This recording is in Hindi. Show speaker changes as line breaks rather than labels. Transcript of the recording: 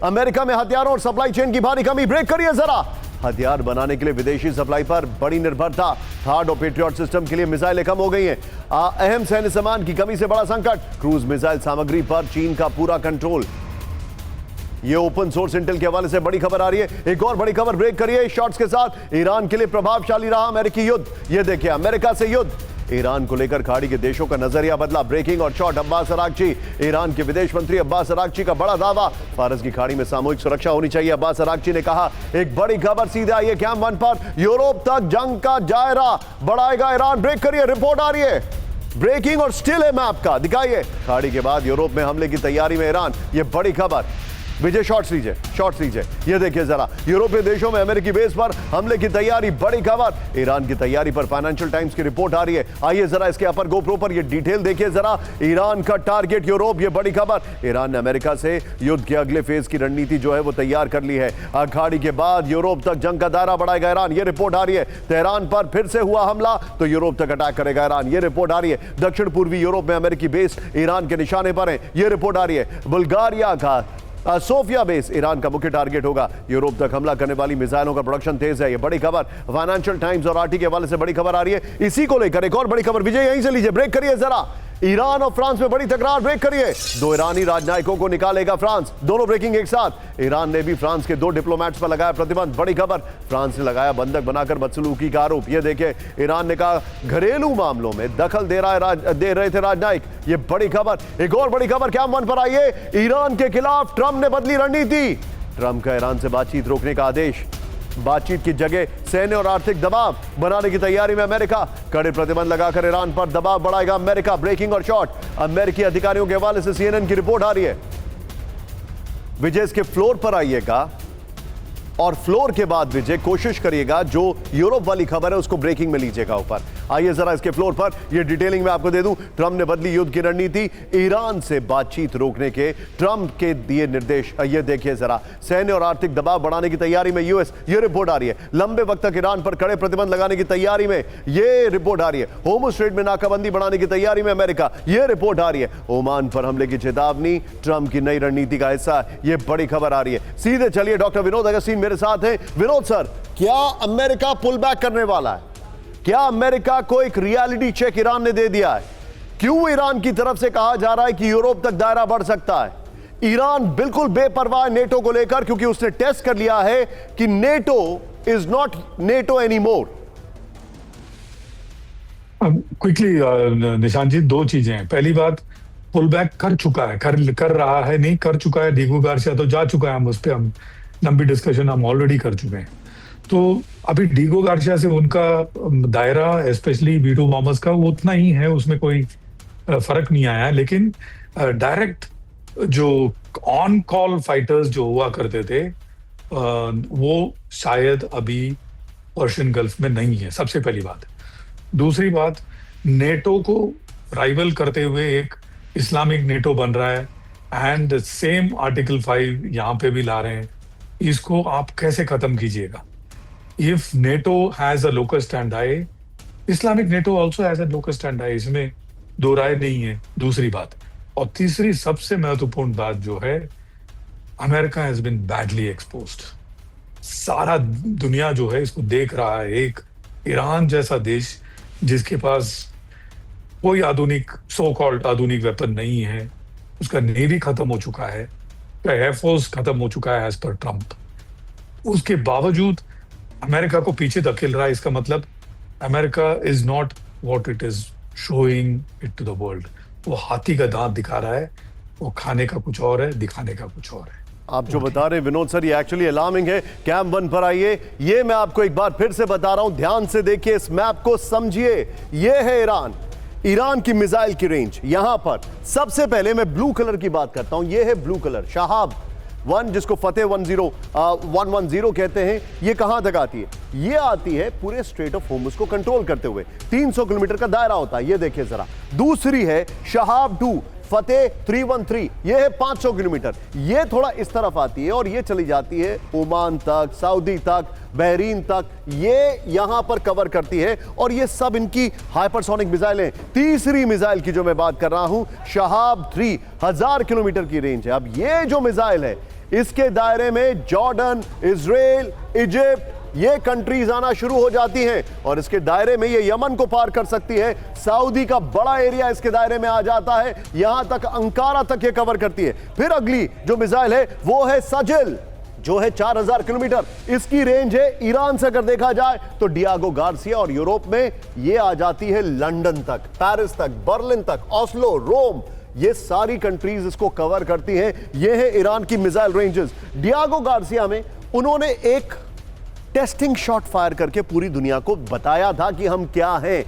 अमेरिका में हथियारों और सप्लाई चेन की भारी कमी। ब्रेक करिए जरा। हथियार बनाने के लिए विदेशी सप्लाई पर बड़ी निर्भरता। थार्ड और पेट्रियट सिस्टम के लिए मिसाइलें कम हो गई हैं। अहम सैन्य सामान की कमी से बड़ा संकट। क्रूज मिसाइल सामग्री पर चीन का पूरा कंट्रोल। ये ओपन सोर्स इंटेल के हवाले से बड़ी खबर आ रही है। एक और बड़ी खबर, ब्रेक करिए शॉर्ट्स के साथ। ईरान के लिए प्रभावशाली रहा अमेरिकी युद्ध। ये देखिए, अमेरिका से युद्ध। ईरान को लेकर खाड़ी के देशों का नजरिया बदला। ब्रेकिंग और शॉर्ट, अब्बास अरागची। ईरान के विदेश मंत्री अब्बास अरागची का बड़ा दावा, फारस की खाड़ी में सामूहिक सुरक्षा होनी चाहिए। अब्बास अरागची ने कहा, एक बड़ी खबर सीधे आई है कैंप वन पर, यूरोप तक जंग का दायरा बढ़ाएगा ईरान। ब्रेक करिए, रिपोर्ट आ रही है। ब्रेकिंग और स्टिल है मैप का, दिखाइए। खाड़ी के बाद यूरोप में हमले की तैयारी में ईरान, ये बड़ी खबर। विजय शॉर्ट्स लीजिए, शॉर्ट्स लीजिए। ये देखिए जरा, यूरोपीय देशों में अमेरिकी बेस पर हमले की तैयारी, बड़ी खबर। ईरान की तैयारी पर फाइनेंशियल टाइम्स की रिपोर्ट आ रही है। आइए जरा इसके अपर गोप्रो पर ये डिटेल देखिए जरा। ईरान का टारगेट यूरोप, ये बड़ी खबर। ईरान ने अमेरिका से युद्ध के अगले फेज की रणनीति जो है वो तैयार कर ली है। खाड़ी के बाद यूरोप तक जंग का दायरा बढ़ाएगा ईरान, ये रिपोर्ट आ रही है। तेहरान पर फिर से हुआ हमला तो यूरोप तक अटैक करेगा ईरान, ये रिपोर्ट आ रही है। दक्षिण पूर्वी यूरोप में अमेरिकी बेस ईरान के निशाने पर है, ये रिपोर्ट आ रही है। बुल्गारिया का सोफिया बेस ईरान का मुख्य टारगेट होगा। यूरोप तक हमला करने वाली मिसाइलों का प्रोडक्शन तेज है, ये बड़ी खबर। फाइनेंशियल टाइम्स और आरटी के हवाले से बड़ी खबर आ रही है। इसी को लेकर एक और बड़ी खबर, विजय यहीं से लीजिए। ब्रेक करिए जरा। ईरान और फ्रांस में बड़ी तकरार। ब्रेक करिए। दो ईरानी राजनयिकों को निकालेगा फ्रांस, दोनों ब्रेकिंग एक साथ। ईरान ने भी फ्रांस के 2 डिप्लोमेट्स पर लगाया प्रतिबंध, बड़ी खबर। फ्रांस ने लगाया बंधक बनाकर बदसलूकी का आरोप। ये देखिए, ईरान ने कहा घरेलू मामलों में दखल दे रहे थे राजनयिक, ये बड़ी खबर। एक और बड़ी खबर कैंप वन पर आई है। ईरान के खिलाफ ट्रंप ने बदली रणनीति। ट्रंप का ईरान से बातचीत रोकने का आदेश। बातचीत की जगह सैन्य और आर्थिक दबाव बनाने की तैयारी में अमेरिका। कड़े प्रतिबंध लगाकर ईरान पर दबाव बढ़ाएगा अमेरिका। ब्रेकिंग और शॉर्ट, अमेरिकी अधिकारियों के हवाले से CNN की रिपोर्ट आ रही है। विजय इसके फ्लोर पर आइएगा और फ्लोर के बाद विजय कोशिश करिएगा जो यूरोप वाली खबर है उसको ब्रेकिंग में लीजिएगा ऊपर। आइए जरा इसके फ्लोर पर, ये डिटेलिंग में आपको दे दूं। ट्रंप ने बदली युद्ध की रणनीति, ईरान से बातचीत रोकने के ट्रंप के दिए निर्देश। ये देखिए जरा, सैन्य और आर्थिक दबाव बढ़ाने की तैयारी में यूएस, ये रिपोर्ट आ रही है। लंबे वक्त तक ईरान पर कड़े प्रतिबंध लगाने की तैयारी में, ये रिपोर्ट आ रही है। होर्मुज़ स्ट्रेट में नाकाबंदी बढ़ाने की तैयारी में अमेरिका, ये रिपोर्ट आ रही है। ओमान पर हमले की चेतावनी ट्रंप की नई रणनीति का हिस्सा, ये बड़ी खबर आ रही है। सीधे चलिए, डॉक्टर विनोद अगस्तीन मेरे साथ हैं। विनोद सर, क्या अमेरिका पुल बैक करने वाला है? क्या अमेरिका को एक रियलिटी चेक ईरान ने दे दिया है? क्यों ईरान की तरफ से कहा जा रहा है कि यूरोप तक दायरा बढ़ सकता है? ईरान बिल्कुल बेपरवाह है नेटो को लेकर, क्योंकि उसने टेस्ट कर लिया है कि NATO is not NATO any more.
Quickly निशान जी, 2 चीजें हैं। पहली बात, पुल बैक कर चुका है, कर रहा है, नहीं कर चुका है। डीगो गार्सिया तो जा चुका है, हम उस पर हम लंबी डिस्कशन हम ऑलरेडी कर चुके हैं। तो अभी डीगो गार्सिया से उनका दायरा, स्पेशली वीटो मॉमस का, वो उतना ही है, उसमें कोई फर्क नहीं आया है। लेकिन डायरेक्ट जो ऑन कॉल फाइटर्स जो हुआ करते थे, वो शायद अभी पर्शियन गल्फ में नहीं है, सबसे पहली बात। दूसरी बात, नेटो को राइवल करते हुए एक इस्लामिक नेटो बन रहा है, एंड सेम आर्टिकल 5 यहाँ पे भी ला रहे हैं। इसको आप कैसे खत्म कीजिएगा? If NATO has a locust and eye, Islamic NATO also has a locust and eye, इसमें दो राय नहीं है। दूसरी बात, और तीसरी सबसे महत्वपूर्ण बात जो है, America has been badly exposed. सारा दुनिया जो है इसको देख रहा है। एक ईरान जैसा देश जिसके पास कोई आधुनिक, सो कॉल्ड आधुनिक वेपन नहीं है, उसका नेवी खत्म हो चुका है, एयरफोर्स खत्म हो चुका है एज पर ट्रंप, उसके बावजूद अमेरिका को पीछे धकेल रहा है। इसका मतलब America is not what it is showing it to the world. वो हाथी का दांत दिखा रहा है, वो खाने का कुछ और है, दिखाने का कुछ और है।
आप जो बता रहे हैं विनोद सर, ये एक्चुअली अलार्मिंग है। कैंप 1 पर आइए, ये मैं आपको एक बार फिर से बता रहा हूं, ध्यान से देखिए, इस मैप को समझिए। ये है ईरान, ईरान की मिसाइल की रेंज। यहां पर सबसे पहले मैं ब्लू कलर की बात करता हूं। ये है ब्लू कलर, शहाब 1, जिसको फतेह 110 कहते हैं। ये कहां तक आती है? ये आती है पूरे स्ट्रेट ऑफ होर्मुज़ को कंट्रोल करते हुए। 300 किलोमीटर का दायरा होता है, ये देखिए जरा। दूसरी है शहाब 2, फतेह 313, ये है 500 किलोमीटर। ये थोड़ा इस तरफ आती है और ये चली जाती है ओमान तक, सऊदी तक, बहरीन तक, ये यहां पर कवर करती है। और ये सब इनकी हाइपरसोनिक मिसाइलें। तीसरी मिसाइल की जो मैं बात कर रहा हूं, शहाब 3, 1000 किलोमीटर की रेंज है। अब ये जो मिसाइल है, इसके दायरे में जॉर्डन, इजराइल, इजिप्ट, ये कंट्रीज आना शुरू हो जाती हैं और इसके दायरे में ये यमन को पार कर सकती है। सऊदी का बड़ा एरिया इसके दायरे में आ जाता है, यहां तक अंकारा तक ये कवर करती है। फिर अगली जो मिसाइल है वो है सजिल, जो है 4000 किलोमीटर इसकी रेंज है। ईरान से अगर देखा जाए तो डियागो गार्सिया, और यूरोप में ये आ जाती है लंदन तक, पेरिस तक, बर्लिन तक, ऑस्लो, रोम, ये सारी कंट्रीज इसको कवर करती हैं। ये है ईरान की मिसाइल रेंजेस। डियागो गार्सिया में उन्होंने एक टेस्टिंग शॉट फायर करके पूरी दुनिया को बताया था कि हम क्या हैं।